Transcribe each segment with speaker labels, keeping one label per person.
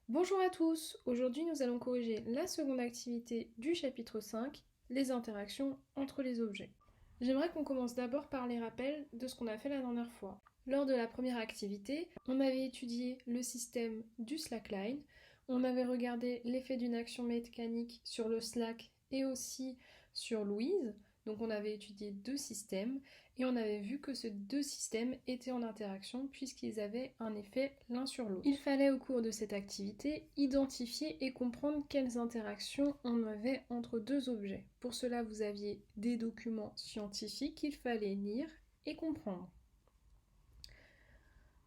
Speaker 1: Bonjour à tous, aujourd'hui nous allons corriger la seconde activité du chapitre 5, les interactions entre les objets. J'aimerais qu'on commence d'abord par les rappels de ce qu'on a fait la dernière fois. Lors de la première activité, on avait étudié le système du slackline, on avait regardé l'effet d'une action mécanique sur le slack et aussi sur Louise. Donc on avait étudié deux systèmes et on avait vu que ces deux systèmes étaient en interaction puisqu'ils avaient un effet l'un sur l'autre. Il fallait au cours de cette activité identifier et comprendre quelles interactions on avait entre deux objets. Pour cela, vous aviez des documents scientifiques qu'il fallait lire et comprendre.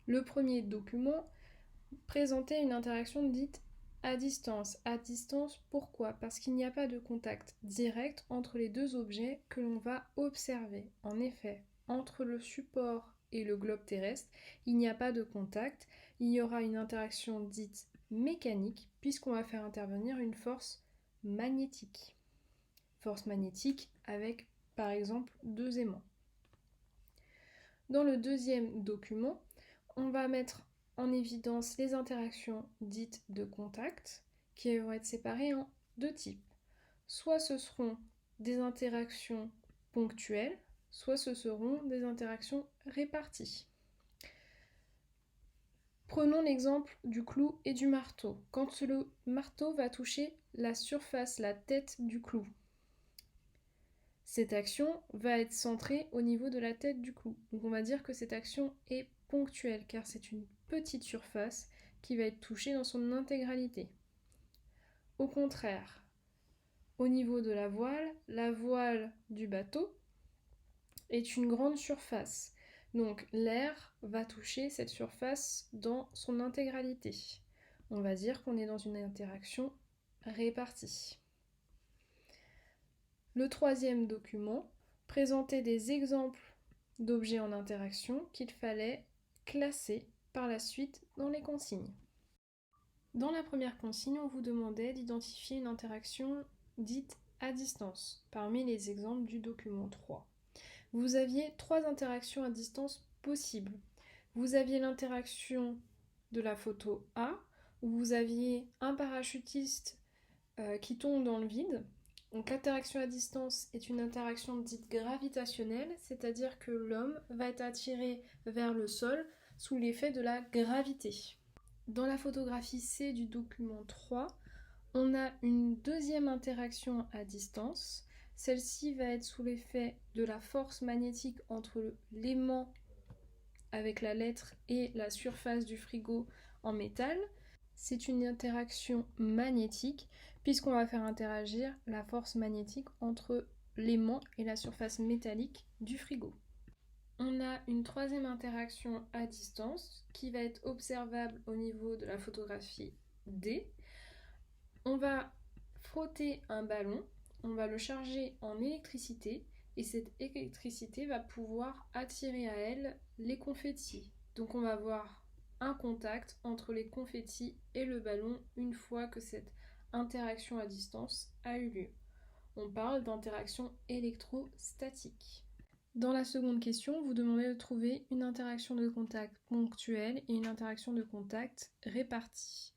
Speaker 1: Le premier document présentait une interaction dite à distance. À distance, pourquoi? Parce qu'il n'y a pas de contact direct entre les deux objets que l'on va observer. En effet, entre le support et le globe terrestre, il n'y a pas de contact. Il y aura une interaction dite mécanique, puisqu'on va faire intervenir une force magnétique. Force magnétique avec, par exemple, deux aimants. Dans le deuxième document, on va mettre en évidence les interactions dites de contact, qui vont être séparées en deux types. Soit ce seront des interactions ponctuelles, soit ce seront des interactions réparties. Prenons l'exemple du clou et du marteau. Quand le marteau va toucher la surface, la tête du clou, cette action va être centrée au niveau de la tête du clou. Donc on va dire que cette action est ponctuelle car c'est une petite surface qui va être touchée dans son intégralité. Au contraire, au niveau de la voile du bateau est une grande surface. Donc l'air va toucher cette surface dans son intégralité. On va dire qu'on est dans une interaction répartie. Le troisième document présentait des exemples d'objets en interaction qu'il fallait classer par la suite dans les consignes. Dans la première consigne, on vous demandait d'identifier une interaction dite à distance, parmi les exemples du document 3. Vous aviez trois interactions à distance possibles. Vous aviez l'interaction de la photo A, où vous aviez un parachutiste qui tombe dans le vide. Donc l'interaction à distance est une interaction dite gravitationnelle, c'est-à-dire que l'homme va être attiré vers le sol sous l'effet de la gravité. Dans la photographie C du document 3, on a une deuxième interaction à distance. Celle-ci va être sous l'effet de la force magnétique entre l'aimant avec la lettre et la surface du frigo en métal. C'est une interaction magnétique puisqu'on va faire interagir la force magnétique entre l'aimant et la surface métallique du frigo. On a une troisième interaction à distance qui va être observable au niveau de la photographie D. On va frotter un ballon, on va le charger en électricité et cette électricité va pouvoir attirer à elle les confettis. Donc on va avoir un contact entre les confettis et le ballon une fois que cette interaction à distance a eu lieu. On parle d'interaction électrostatique. Dans la seconde question, vous demandez de trouver une interaction de contact ponctuelle et une interaction de contact répartie.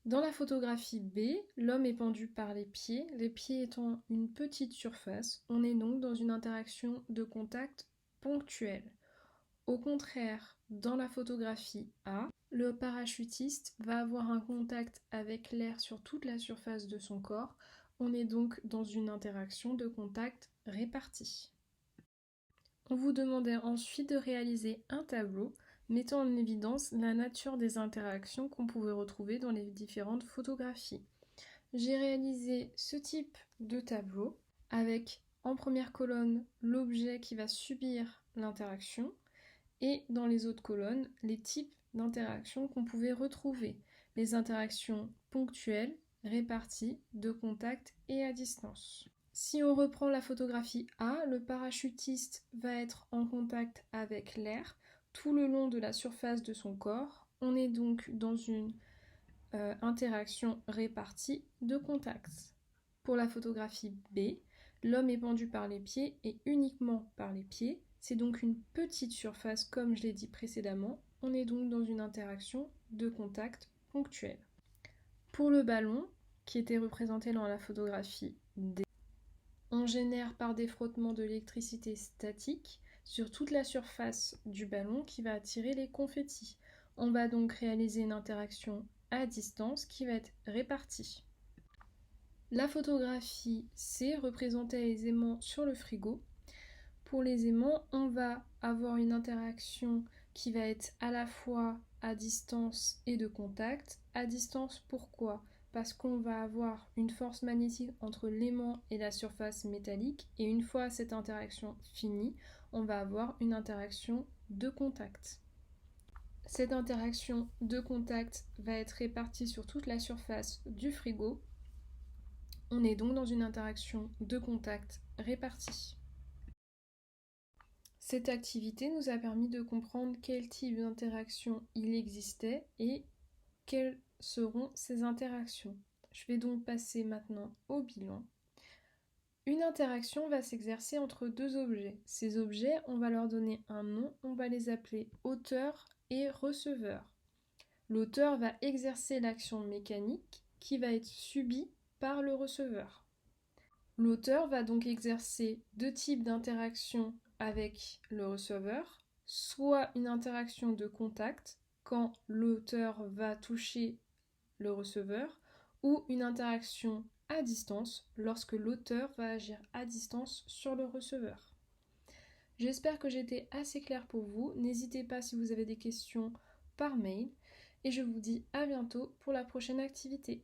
Speaker 1: Dans la photographie B, l'homme est pendu par les pieds étant une petite surface. On est donc dans une interaction de contact ponctuelle. Au contraire, dans la photographie A, le parachutiste va avoir un contact avec l'air sur toute la surface de son corps. On est donc dans une interaction de contact répartie. On vous demandait ensuite de réaliser un tableau mettant en évidence la nature des interactions qu'on pouvait retrouver dans les différentes photographies. J'ai réalisé ce type de tableau avec en première colonne l'objet qui va subir l'interaction et dans les autres colonnes les types d'interactions qu'on pouvait retrouver, les interactions ponctuelles, réparties, de contact et à distance. Si on reprend la photographie A, le parachutiste va être en contact avec l'air tout le long de la surface de son corps. On est donc dans une interaction répartie de contact. Pour la photographie B, L'homme est pendu par les pieds et uniquement par les pieds. C'est donc une petite surface comme je l'ai dit précédemment. On est donc dans une interaction de contact ponctuelle. Pour le ballon, qui était représenté dans la photographie D, on génère par des frottements de l'électricité statique sur toute la surface du ballon qui va attirer les confettis. On va donc réaliser une interaction à distance qui va être répartie. La photographie C représentait les aimants sur le frigo. Pour les aimants, on va avoir une interaction qui va être à la fois à distance et de contact. À distance, pourquoi ? Parce qu'on va avoir une force magnétique entre l'aimant et la surface métallique, et une fois cette interaction finie, on va avoir une interaction de contact. Cette interaction de contact va être répartie sur toute la surface du frigo. On est donc dans une interaction de contact répartie. Cette activité nous a permis de comprendre quel type d'interaction il existait et quelles seront ces interactions. Je vais donc passer maintenant au bilan. Une interaction va s'exercer entre deux objets. Ces objets, on va leur donner un nom, on va les appeler auteur et receveur. L'auteur va exercer l'action mécanique qui va être subie par le receveur. L'auteur va donc exercer deux types d'interactions avec le receveur, soit une interaction de contact quand l'auteur va toucher le receveur, ou une interaction à distance lorsque l'auteur va agir à distance sur le receveur. J'espère que j'ai été assez claire pour vous. N'hésitez pas si vous avez des questions par mail et je vous dis à bientôt pour la prochaine activité.